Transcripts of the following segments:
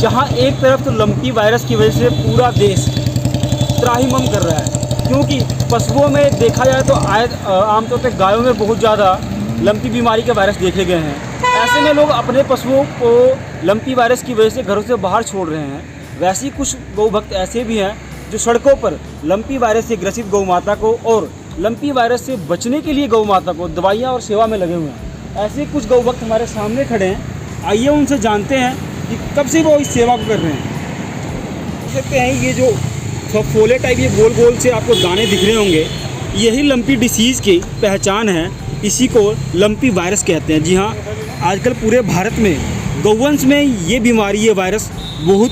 जहां एक तरफ तो लंपी वायरस की वजह से पूरा देश त्राहिमाम कर रहा है, क्योंकि पशुओं में देखा जाए तो आमतौर पर गायों में बहुत ज़्यादा लंपी बीमारी के वायरस देखे गए हैं। ऐसे में लोग अपने पशुओं को लंपी वायरस की वजह से घरों से बाहर छोड़ रहे हैं। वैसे ही कुछ गौ भक्त ऐसे भी हैं जो सड़कों पर लंपी वायरस से ग्रसित गौ माता को और लंपी वायरस से बचने के लिए गौ माता को दवाइयाँ और सेवा में लगे हुए हैं। ऐसे कुछ गौ भक्त हमारे सामने खड़े हैं, आइए उनसे जानते हैं कि कब से वो इस सेवा को कर रहे हैं। देख सकते हैं ये जो फोले टाइप ये गोल गोल से आपको दाने दिख रहे होंगे, यही लंपी डिसीज़ की पहचान है। इसी को लंपी वायरस कहते हैं। जी हाँ, आजकल पूरे भारत में गौवंश में ये बीमारी, ये वायरस बहुत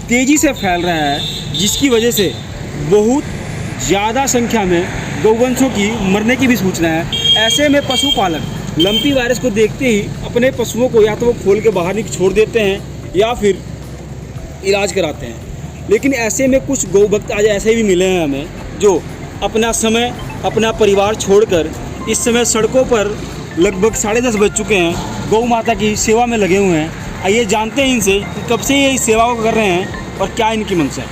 तेज़ी से फैल रहा है, जिसकी वजह से बहुत ज़्यादा संख्या में गौवंशों की मरने की भी सूचना है। ऐसे में पशुपालक लंपी वायरस को देखते ही अपने पशुओं को या तो वो खोल के बाहर छोड़ देते हैं या फिर इलाज कराते हैं। लेकिन ऐसे में कुछ गौ भक्त आज ऐसे भी मिले हैं हमें, जो अपना समय, अपना परिवार छोड़कर इस समय सड़कों पर लगभग 10:30 बज चुके हैं, गौ माता की सेवा में लगे हुए हैं। आइए जानते हैं इनसे कि कब से ये इस सेवा को कर रहे हैं और क्या इनकी मंशा है।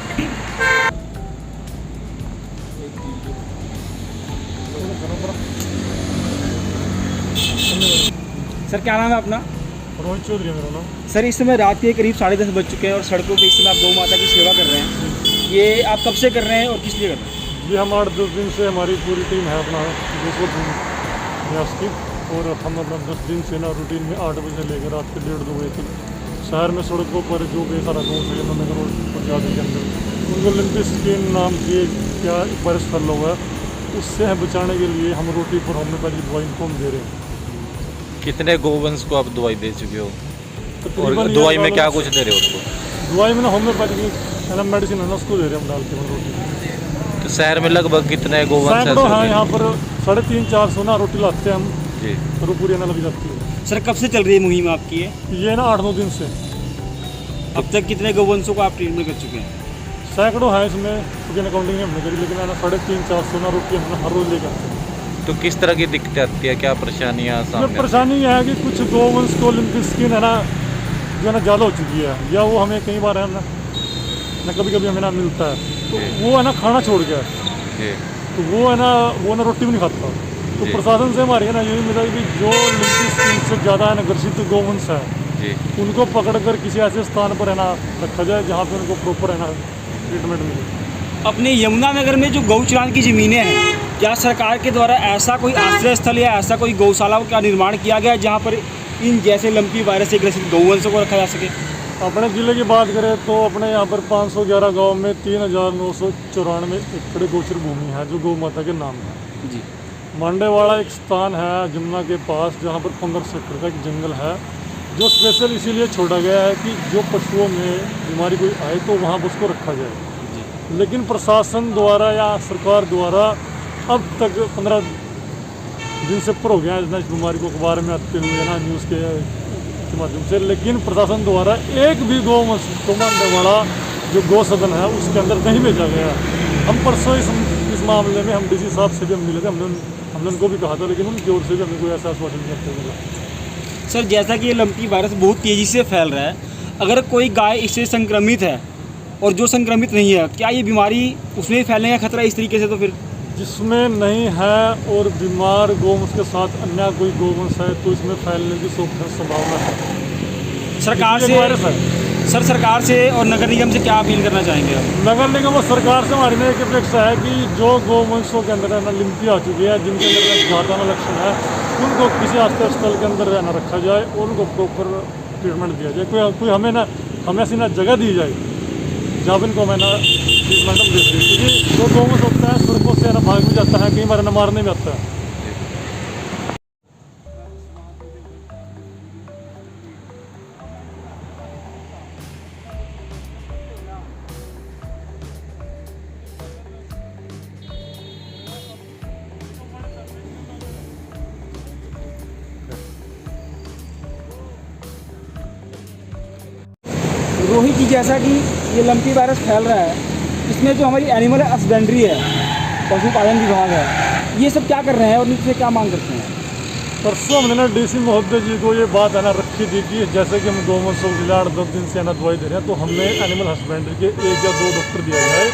सर क्या नाम है अपना? रोहित चौधरी मेरा नाम। सर इस समय रात के करीब 10:30 बज चुके हैं और सड़कों पे इस समय आप गौ माता की सेवा कर रहे हैं। ये आप कब से कर रहे हैं और किस लिए कर रहे हैं? ये हम 8-10 दिन से हमारी पूरी टीम है अपना 200 दिन न्यास की, और हम अपना 10 दिन से ना रूटीन में 8 बजे से लेकर रात के 1:30-2 बजे तक शहर में सड़कों पर जो भी सारा गाँव से नगर रोड पंजाबी के अंदर उनको लिम्पी स्किन नाम की क्या वायरस फैला हुआ है, उससे बचाने के लिए हम रोटी पर होम्योपैथिक दवाई इनको हम दे रहे हैं। कितने गोवंश को आप दवाई दे चुके हो और तकरीबन दवाई में क्या कुछ दे रहे हो उसको? दवाई में ना होम्योपैथिक मेडिसिन है ना, उसको दे रहे हैं हम डाल के रोटी। तो शहर में लगभग कितने गोवंश सैकड़ों हैं यहाँ पर, 350-400 ना रोटी लाते हैं हम जी, और वो पूरी ना लग जाती है। सर कब से चल रही है मुहिम आपकी? ये ना 8-9 दिन से। अब तक कितने गौवंशों को आप ट्रीटमेंट कर चुके हैं? सैकड़ों हैं इसमें, क्योंकि अकाउंटिंग में हमने करी, लेकिन है ना 350-400 ना रोटी हम हर रोज लेकर आते हैं। तो किस तरह की दिक्कत आती है, क्या परेशानियाँ सामने? परेशानी यह है कि कुछ गोवंश को लिम्पी स्किन है ना जो है ना ज़्यादा हो चुकी है, या वो हमें कई बार है ना कभी कभी हमें ना मिलता है, तो वो है ना खाना छोड़ गया है, तो वो है ना रोटी भी नहीं खाता। तो प्रशासन से हमारे ना यही मिला कि जो लिम्पी स्किन से ज़्यादा है ना ग्रसित गोवंश है उनको पकड़कर किसी ऐसे स्थान पर है ना रखा जाए जहाँ पे उनको प्रॉपर है ना ट्रीटमेंट मिले। अपने यमुनानगर में जो गौचरान की ज़मीनें हैं, क्या सरकार के द्वारा ऐसा कोई आश्रय स्थल या ऐसा कोई गौशाला का निर्माण किया गया है जहाँ पर इन जैसे लंपी वायरस से ग्रसित गौवंशों को रखा जा सके? अपने ज़िले की बात करें तो अपने यहाँ पर 511 गांव में 3994 एकड़ गोचर भूमि है जो गौ माता के नाम है जी। मांडेवाड़ा एक स्थान है जमुना के पास, जहाँ पर 15 एकड़ का एक जंगल है, जो स्पेशल इसीलिए छोड़ा गया है कि जो पशुओं में बीमारी कोई आए तो वहाँ पर उसको रखा जाए। लेकिन प्रशासन द्वारा या सरकार द्वारा अब तक 15 दिन से ऊपर हो गया है इस बीमारी को अखबार में आते हुए ना न्यूज़ के माध्यम से, लेकिन प्रशासन द्वारा एक भी गौवंश को मारने वाला जो गौ सदन है उसके अंदर नहीं भेजा गया। हम परसों इस मामले में हम डीसी साहब से भी हम मिले थे, हमने उनको भी कहा था, लेकिन उनकी ओर से भी हमें कोई ऐसा आश्वासन नहीं मिला। सर जैसा कि ये लंपी वायरस बहुत तेज़ी से फैल रहा है, अगर कोई गाय इससे संक्रमित है और जो संक्रमित नहीं है, क्या ये बीमारी उसमें फैलने का खतरा इस तरीके से? तो फिर जिसमें नहीं है और बीमार गौवंश के साथ अन्य कोई गौवंश है तो इसमें फैलने की संभावना है। सरकार से और नगर निगम से क्या अपील करना चाहेंगे आप? नगर निगम और सरकार से हमारी एक अपेक्षा है कि जो गौवंशों के अंदर ना लिम्पी आ चुकी है, जिनके अंदर घातक लक्षण है, उनको किसी आश्रय स्थल के अंदर रहना रखा जाए और उनको प्रॉपर ट्रीटमेंट दिया जाए। कोई हमें ऐसी ना जगह दी जाए जहाँ पर इनको हमें ना ट्रीटमेंट हम दे सकें, क्योंकि जो गौवंश होता है सड़कों से ना भाग भी जाता है, कई बार ना मारने में आता है। रोहित जी, जैसा कि ये लंपी वायरस फैल रहा है, इसमें जो हमारी एनिमल हस्बेंड्री है, पशुपालन विभाग है, ये सब क्या कर रहे हैं और इनसे क्या मांग करते हैं? परसों हमने ना डीसी महोदय जी को ये बात है ना रखी की थी कि जैसे कि हम गौवंश को 8-10 दिन से ना दवाई दे रहे हैं, तो हमें एनिमल हस्बेंड्री के 1 या 2 डॉक्टर दिया जाए,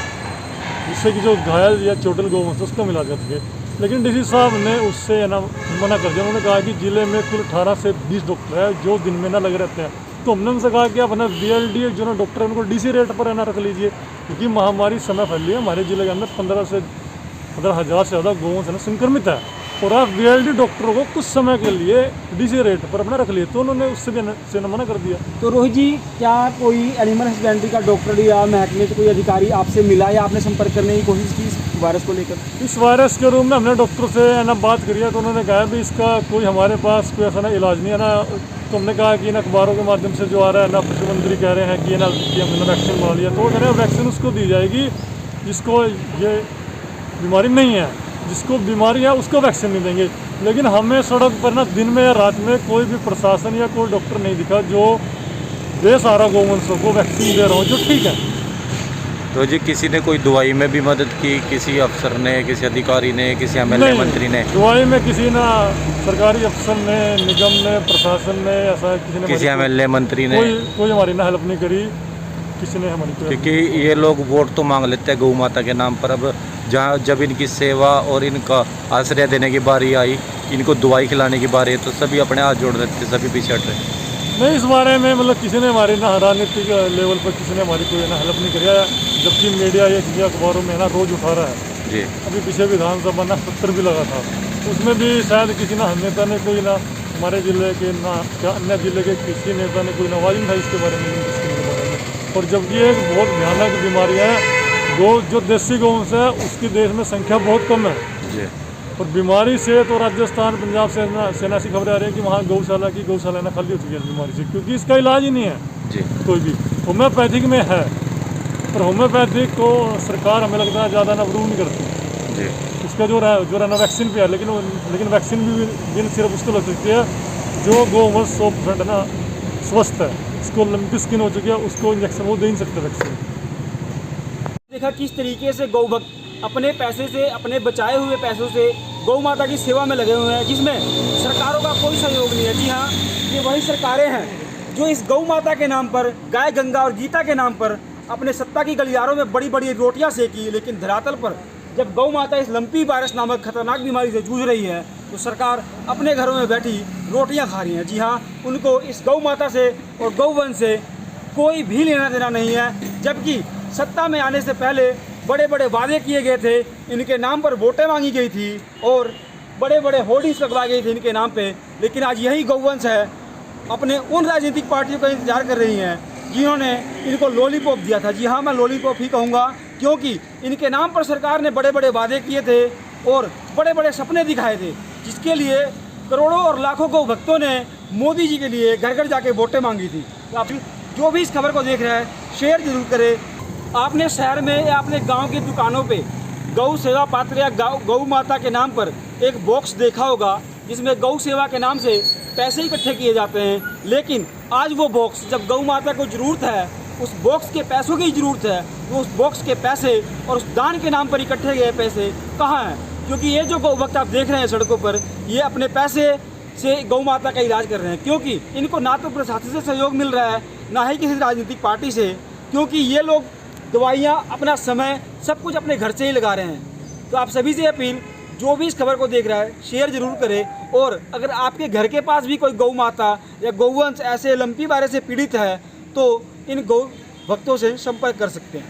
जिससे कि जो घायल या चोटिल गौवंश उसको मिला जा सके। लेकिन डीसी साहब ने उससे ना मना कर दिया। उन्होंने कहा कि ज़िले में कुल 18 से 20 डॉक्टर है जो दिन में ना लगे रहते हैं। तो हमने उनसे कहा कि आप ना BLD जो ना डॉक्टर है उनको DC रेट पर है ना रख लीजिए, क्योंकि महामारी समय फैली है। हमारे ज़िले के अंदर 15 से 15,000 से ज़्यादा गौवंश है ना संक्रमित है, और आप BLD डॉक्टरों को कुछ समय के लिए DC रेट पर अपना रख लिए। तो उन्होंने उससे भी से मना कर दिया। तो रोहित जी, क्या कोई एनिमल हस्बेंड्री का डॉक्टर या महकमे से कोई अधिकारी आपसे मिला या आपने संपर्क करने की कोशिश की इस वायरस को लेकर? इस वायरस के रूम में हमने डॉक्टर से है ना बात करी है, तो उन्होंने कहा भी इसका कोई हमारे पास कोई ऐसा ना इलाज नहीं है ना। तो हमने कहा कि इन अखबारों के माध्यम से जो आ रहा है ना, मुख्यमंत्री कह रहे हैं कि ना कि हमने वैक्सीन बना लिया, तो वो कह रहे हैं वैक्सीन उसको दी जाएगी जिसको ये बीमारी नहीं है, जिसको बीमारी है उसको वैक्सीन नहीं देंगे। लेकिन हमें सड़क पर ना दिन में या रात में कोई भी प्रशासन या कोई डॉक्टर नहीं दिखा जो दे सारा गौवंशों को वैक्सीन दे रहा हूँ जो ठीक है। तो जी किसी ने कोई दवाई में भी मदद की, किसी अफसर ने, किसी अधिकारी ने, किसी MLA मंत्री ने? दवाई में किसी ना सरकारी अफसर ने, निगम ने, प्रशासन ने, ऐसा किसी ने, किसी MLA मंत्री ने कोई हमारी ना हेल्प नहीं करी, किसी ने हमारी कोई। क्योंकि ये लोग वोट तो मांग लेते हैं गौ माता के नाम पर। अब जहाँ जब इनकी सेवा और इनका आश्रय देने की बारी आई, इनको दवाई खिलाने की बारी है, तो सभी अपने हाथ जोड़ देते, सभी पीछे हट रहे। नहीं, इस बारे में मतलब किसी ने हमारी ना राजनीतिक लेवल पर किसी ने हमारी कोई ना हेल्प नहीं करी है, जबकि मीडिया ये चीज़ें अखबारों में ना रोज उठा रहा है जी। अभी पीछे विधानसभा ना 70 भी लगा था, उसमें भी शायद किसी ना नेता ने कोई ना हमारे ज़िले के ना क्या अन्य ज़िले के किसी नेता ने कोई आवाज़ नहीं था इसके बारे में, इसके बारे में। और जबकि एक बहुत भयानक बीमारी है, जो देसी गौवंश है उसकी देश में संख्या बहुत कम है जी। और बीमारी से तो राजस्थान, पंजाब से ऐसी खबरें आ रही है कि वहाँ गौशाला ना खाली हो चुकी है इस बीमारी से, क्योंकि इसका इलाज ही नहीं है जी। कोई भी। होम्योपैथिक में है, पर होम्योपैथिक को सरकार हमें लगता है ज़्यादा ना अप्रूव नहीं करती जी। इसका जो है ना वैक्सीन पे है, लेकिन वैक्सीन भी सिर्फ उसको लग सकती है जो गौवंश 100% ना स्वस्थ है, उसको लंबी स्किन हो चुकी है, उसको इंजेक्शन वो दे नहीं सकते वैक्सीन। देखा किस तरीके से गौ भक्त अपने पैसे से, अपने बचाए हुए पैसों से गौ माता की सेवा में लगे हुए हैं, जिसमें सरकारों का कोई सहयोग नहीं है। जी हाँ, ये वही सरकारें हैं जो इस गौ माता के नाम पर, गाय गंगा और गीता के नाम पर अपने सत्ता की गलियारों में बड़ी बड़ी रोटियां सेकी, लेकिन धरातल पर जब गौ माता इस लंपी वायरस नामक खतरनाक बीमारी से जूझ रही है, तो सरकार अपने घरों में बैठी रोटियां खा रही है। जी हाँ, उनको इस गौ माता से और गौवंश से कोई भी लेना देना नहीं है, जबकि सत्ता में आने से पहले बड़े बड़े वादे किए गए थे, इनके नाम पर वोटें मांगी गई थी और बड़े बड़े होर्डिंग्स लगवाए गए थे इनके नाम पे। लेकिन आज यही गौवंश है अपने उन राजनीतिक पार्टियों का इंतजार कर रही हैं जिन्होंने इनको लॉलीपॉप दिया था। जी हाँ, मैं लॉलीपॉप ही कहूँगा, क्योंकि इनके नाम पर सरकार ने बड़े बड़े वादे किए थे और बड़े बड़े सपने दिखाए थे, जिसके लिए करोड़ों और लाखों गौ भक्तों ने मोदी जी के लिए घर घर जाके वोटें मांगी थी। तो आप जो भी इस खबर को देख रहे हैं, शेयर जरूर करें। आपने शहर में या अपने गांव की दुकानों पे गौ सेवा पात्र या गौ माता के नाम पर एक बॉक्स देखा होगा, जिसमें गौ सेवा के नाम से पैसे इकट्ठे किए जाते हैं। लेकिन आज वो बॉक्स, जब गौ माता को ज़रूरत है, उस बॉक्स के पैसों की ज़रूरत है, तो उस बॉक्स के पैसे और उस दान के नाम पर इकट्ठे गए पैसे कहाँ हैं? क्योंकि ये जो गौ भक्त आप देख रहे हैं सड़कों पर, ये अपने पैसे से गौ माता का इलाज कर रहे हैं, क्योंकि इनको ना तो प्रशासन से सहयोग मिल रहा है, ना ही किसी राजनीतिक पार्टी से, क्योंकि ये लोग दवाइयाँ, अपना समय, सब कुछ अपने घर से ही लगा रहे हैं। तो आप सभी से अपील, जो भी इस खबर को देख रहा है, शेयर जरूर करें। और अगर आपके घर के पास भी कोई गौ माता या गौवंश ऐसे लंपी वायरस से पीड़ित है, तो इन गौ भक्तों से संपर्क कर सकते हैं।